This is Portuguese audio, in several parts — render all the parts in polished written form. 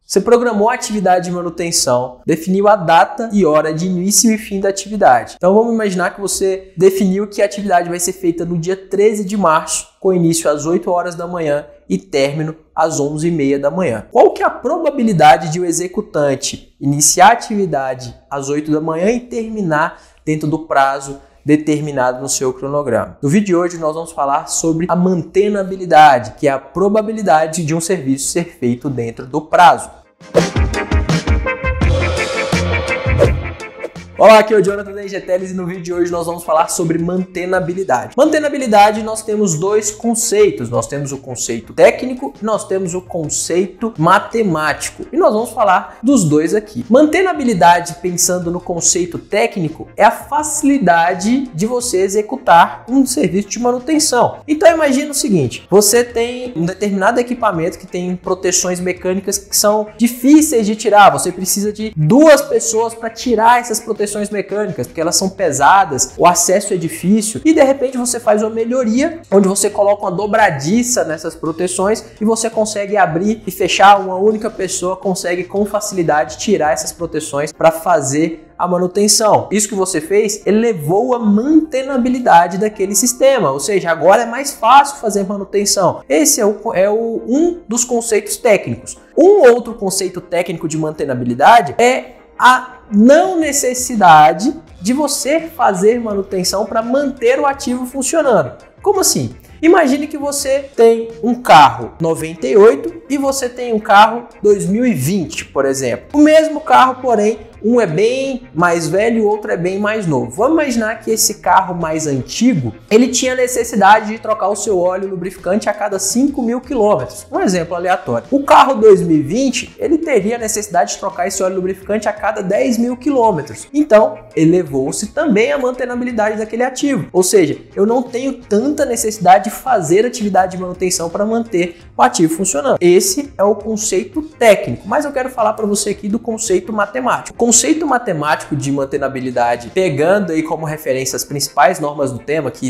Você programou a atividade de manutenção, definiu a data e hora de início e fim da atividade. Então vamos imaginar que você definiu que a atividade vai ser feita no dia 13 de março, com início às 8 horas da manhã e término às 11h30 da manhã. Qual que é a probabilidade de o executante iniciar a atividade às 8 da manhã e terminar dentro do prazo determinado no seu cronograma? No vídeo de hoje nós vamos falar sobre a mantenabilidade, que é a probabilidade de um serviço ser feito dentro do prazo. Olá, aqui é o Jonathan da EGTeles e no vídeo de hoje nós vamos falar sobre mantenabilidade. Mantenabilidade, nós temos dois conceitos. Nós temos o conceito técnico e nós temos o conceito matemático. E nós vamos falar dos dois aqui. Mantenabilidade, pensando no conceito técnico, é a facilidade de você executar um serviço de manutenção. Então imagina o seguinte, você tem um determinado equipamento que tem proteções mecânicas que são difíceis de tirar. Você precisa de duas pessoas para tirar essas proteções mecânicas, porque elas são pesadas, o acesso é difícil e de repente você faz uma melhoria onde você coloca uma dobradiça nessas proteções e você consegue abrir e fechar, uma única pessoa consegue com facilidade tirar essas proteções para fazer a manutenção. Isso que você fez elevou a mantenabilidade daquele sistema, ou seja, agora é mais fácil fazer manutenção. Esse é um dos conceitos técnicos. Um outro conceito técnico de mantenabilidade é a não necessidade de você fazer manutenção para manter o ativo funcionando. Como assim? Imagine que você tem um carro 98 e você tem um carro 2020, por exemplo. O mesmo carro, porém, um é bem mais velho e o outro é bem mais novo. Vamos imaginar que esse carro mais antigo, ele tinha necessidade de trocar o seu óleo lubrificante a cada 5.000 quilômetros. Um exemplo aleatório. O carro 2020, ele teria necessidade de trocar esse óleo lubrificante a cada 10.000 quilômetros. Então, elevou-se também a mantenabilidade daquele ativo. Ou seja, eu não tenho tanta necessidade de fazer atividade de manutenção para manter o ativo funcionando. Esse é o conceito técnico, mas eu quero falar para você aqui do conceito matemático. O conceito matemático de mantenabilidade, pegando aí como referência as principais normas do tema, que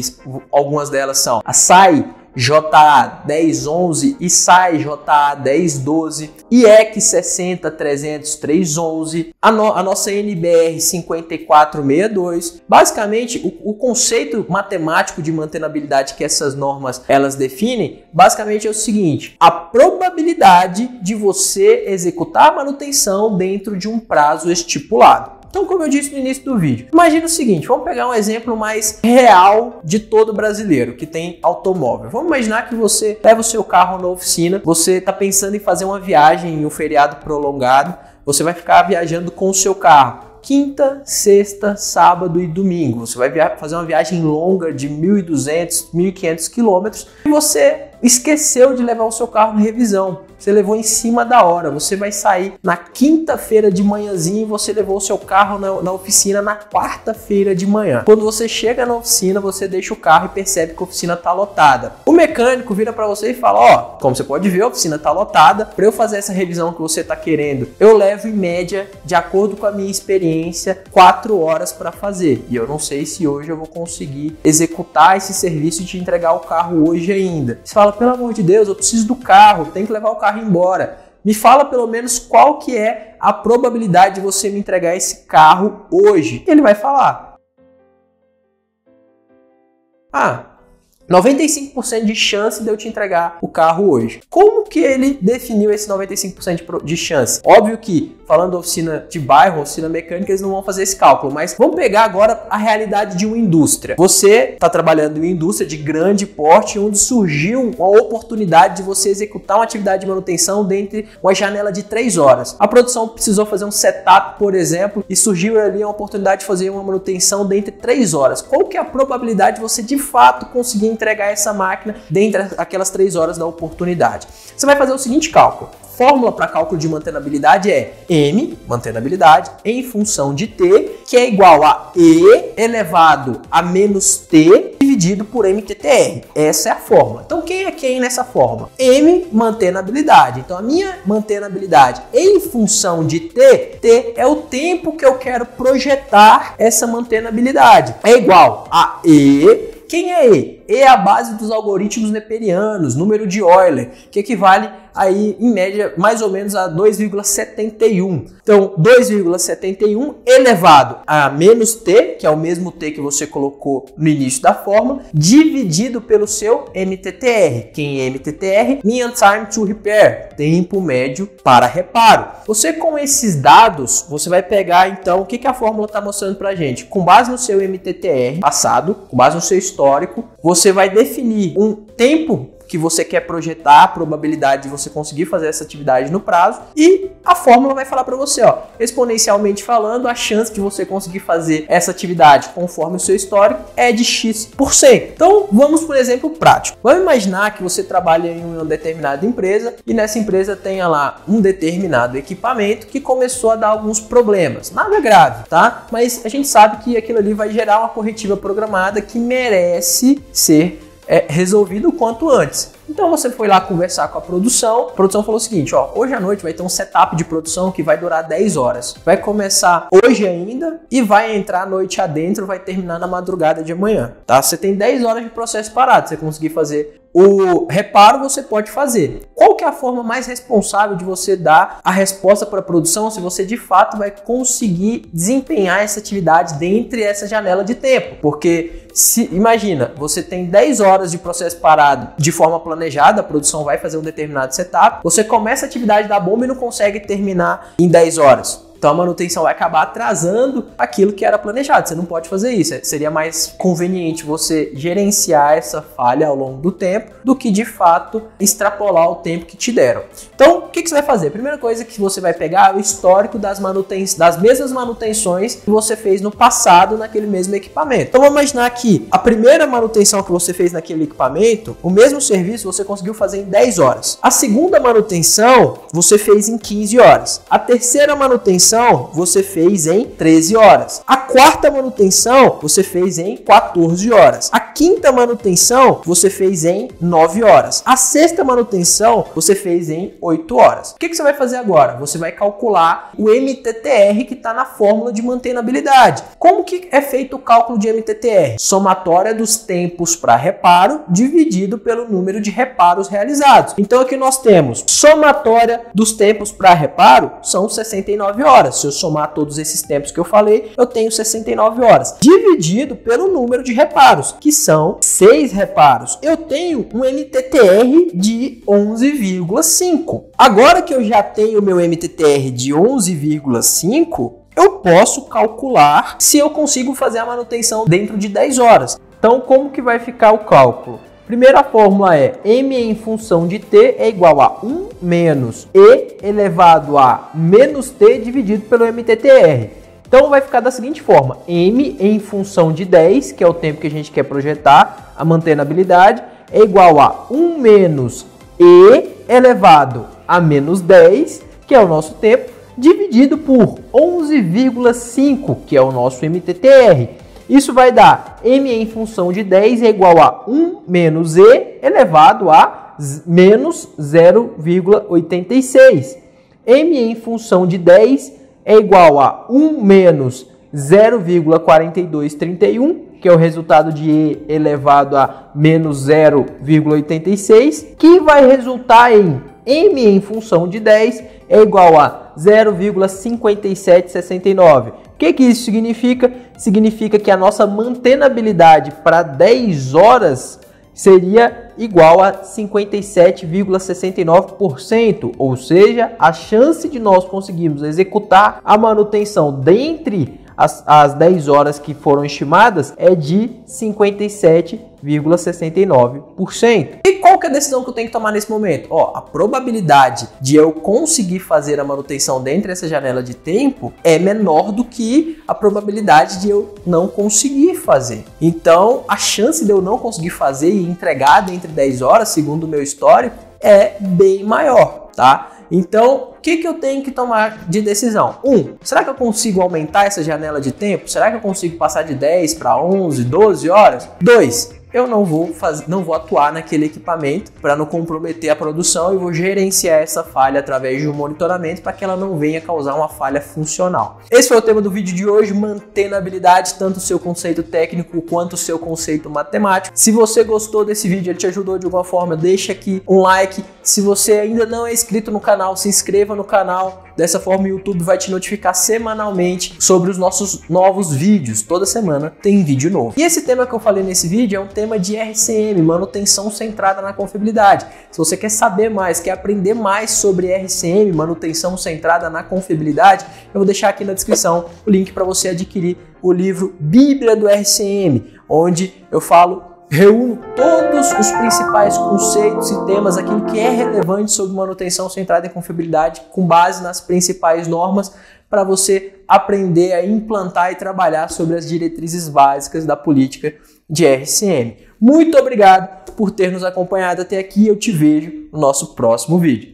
algumas delas são a SAE JA 1011 e SAE JA 1012, IEC 6030311, a nossa NBR 5462. Basicamente, o conceito matemático de mantenabilidade que essas normas elas definem, basicamente é o seguinte: a probabilidade de você executar a manutenção dentro de um prazo estipulado. Então, como eu disse no início do vídeo, imagina o seguinte, vamos pegar um exemplo mais real de todo brasileiro que tem automóvel. Vamos imaginar que você leva o seu carro na oficina, você está pensando em fazer uma viagem em um feriado prolongado, você vai ficar viajando com o seu carro quinta, sexta, sábado e domingo. Você vai fazer uma viagem longa de 1.200, 1.500 quilômetros e você esqueceu de levar o seu carro na revisão. Você levou em cima da hora. Você vai sair na quinta-feira de manhãzinho e você levou o seu carro na oficina na quarta-feira de manhã. Quando você chega na oficina, você deixa o carro e percebe que a oficina está lotada. O mecânico vira para você e fala: ó, como você pode ver, a oficina está lotada. Para eu fazer essa revisão que você está querendo, eu levo em média, de acordo com a minha experiência, 4 horas para fazer. E eu não sei se hoje eu vou conseguir executar esse serviço e te entregar o carro hoje ainda. Você fala: pelo amor de Deus, eu preciso do carro, tenho que levar o carro embora. Me fala pelo menos qual que é a probabilidade de você me entregar esse carro hoje. Ele vai falar: 95% de chance de eu te entregar o carro hoje. Como que ele definiu esse 95% de chance? Óbvio que, falando da oficina de bairro, oficina mecânica, eles não vão fazer esse cálculo, mas vamos pegar agora a realidade de uma indústria. Você está trabalhando em uma indústria de grande porte, onde surgiu uma oportunidade de você executar uma atividade de manutenção dentro de uma janela de 3 horas. A produção precisou fazer um setup, por exemplo, e surgiu ali a oportunidade de fazer uma manutenção dentro de 3 horas. Qual que é a probabilidade de você, de fato, conseguir entregar essa máquina dentro daquelas 3 horas da oportunidade? Você vai fazer o seguinte cálculo. Fórmula para cálculo de mantenabilidade é M, mantenabilidade, em função de T, que é igual a E elevado a menos T dividido por MTTR. Essa é a fórmula. Então, quem é quem nessa fórmula? M, mantenabilidade. Então, a minha mantenabilidade em função de T, T é o tempo que eu quero projetar essa mantenabilidade. É igual a E. Quem é E? E é a base dos algoritmos neperianos, número de Euler, que equivale aí em média mais ou menos a 2,71. Então 2,71 elevado a menos t, que é o mesmo t que você colocou no início da fórmula, dividido pelo seu MTTR. Quem é MTTR? Mean Time to Repair, tempo médio para reparo. Você com esses dados, você vai pegar então o que a fórmula está mostrando para a gente. Com base no seu MTTR passado, com base no seu histórico, você vai definir um tempo que você quer projetar, a probabilidade de você conseguir fazer essa atividade no prazo, e a fórmula vai falar para você, ó, exponencialmente falando, a chance de você conseguir fazer essa atividade conforme o seu histórico é de X%. Então, vamos por exemplo prático. Vamos imaginar que você trabalha em uma determinada empresa e nessa empresa tenha lá um determinado equipamento que começou a dar alguns problemas. Nada grave, tá? Mas a gente sabe que aquilo ali vai gerar uma corretiva programada que merece ser resolvido o quanto antes. Então você foi lá conversar com a produção falou o seguinte, ó, hoje à noite vai ter um setup de produção que vai durar 10 horas. Vai começar hoje ainda e vai entrar a noite adentro, vai terminar na madrugada de amanhã, tá? Você tem 10 horas de processo parado, você conseguir fazer o reparo, você pode fazer. Qual que é a forma mais responsável de você dar a resposta para a produção se você de fato vai conseguir desempenhar essa atividade dentro dessa janela de tempo? Porque imagina, você tem 10 horas de processo parado de forma planejada, a produção vai fazer um determinado setup, você começa a atividade da bomba e não consegue terminar em 10 horas. Então a manutenção vai acabar atrasando aquilo que era planejado. Você não pode fazer isso. Seria mais conveniente você gerenciar essa falha ao longo do tempo do que de fato extrapolar o tempo que te deram. Então, o que você vai fazer? A primeira coisa que você vai pegar é o histórico das mesmas manutenções que você fez no passado naquele mesmo equipamento. Então vamos imaginar que a primeira manutenção que você fez naquele equipamento, o mesmo serviço você conseguiu fazer em 10 horas. A segunda manutenção você fez em 15 horas. A terceira manutenção você fez em 13 horas. A quarta manutenção você fez em 14 horas. A quinta manutenção você fez em 9 horas. A sexta manutenção você fez em 8 horas. O que você vai fazer agora? Você vai calcular o MTTR que está na fórmula de mantenabilidade. Como que é feito o cálculo de MTTR? Somatória dos tempos para reparo dividido pelo número de reparos realizados. Então aqui nós temos somatória dos tempos para reparo são 69 horas. Se eu somar todos esses tempos que eu falei, eu tenho 69 horas. Dividido pelo número de reparos, que são 6 reparos. Eu tenho um MTTR de 11,5. Agora que eu já tenho o meu MTTR de 11,5, eu posso calcular se eu consigo fazer a manutenção dentro de 10 horas. Então, como que vai ficar o cálculo? Primeira fórmula é M em função de T é igual a 1 menos E elevado a menos T dividido pelo MTTR. Então vai ficar da seguinte forma, M em função de 10, que é o tempo que a gente quer projetar, a mantenabilidade, é igual a 1 menos E elevado a menos 10, que é o nosso tempo, dividido por 11,5, que é o nosso MTTR. Isso vai dar M em função de 10 é igual a 1 menos E elevado a menos 0,86. M em função de 10 é igual a 1 menos 0,4231, que é o resultado de E elevado a menos 0,86, que vai resultar em M em função de 10 é igual a 0,5769. O que isso significa? Significa que a nossa mantenabilidade para 10 horas seria igual a 57,69%, ou seja, a chance de nós conseguirmos executar a manutenção dentre as 10 horas que foram estimadas é de 57,69%. E qual que é a decisão que eu tenho que tomar nesse momento? A probabilidade de eu conseguir fazer a manutenção dentro dessa janela de tempo é menor do que a probabilidade de eu não conseguir fazer. Então, a chance de eu não conseguir fazer e entregar dentro de 10 horas, segundo o meu histórico, é bem maior, tá? Então, o que eu tenho que tomar de decisão? 1. Será que eu consigo aumentar essa janela de tempo? Será que eu consigo passar de 10 para 11, 12 horas? 2. eu não vou atuar naquele equipamento para não comprometer a produção e vou gerenciar essa falha através de um monitoramento para que ela não venha causar uma falha funcional. Esse foi o tema do vídeo de hoje, mantendo a habilidade, tanto o seu conceito técnico quanto o seu conceito matemático. Se você gostou desse vídeo, ele te ajudou de alguma forma, deixa aqui um like. Se você ainda não é inscrito no canal, se inscreva no canal. Dessa forma o YouTube vai te notificar semanalmente sobre os nossos novos vídeos. Toda semana tem vídeo novo. E esse tema que eu falei nesse vídeo é um tema de RCM, manutenção centrada na confiabilidade. Se você quer saber mais, quer aprender mais sobre RCM, manutenção centrada na confiabilidade, eu vou deixar aqui na descrição o link para você adquirir o livro Bíblia do RCM, onde eu reúno todos os principais conceitos e temas, aquilo que é relevante sobre manutenção centrada em confiabilidade, com base nas principais normas, para você aprender a implantar e trabalhar sobre as diretrizes básicas da política de RCM. Muito obrigado por ter nos acompanhado até aqui, eu te vejo no nosso próximo vídeo.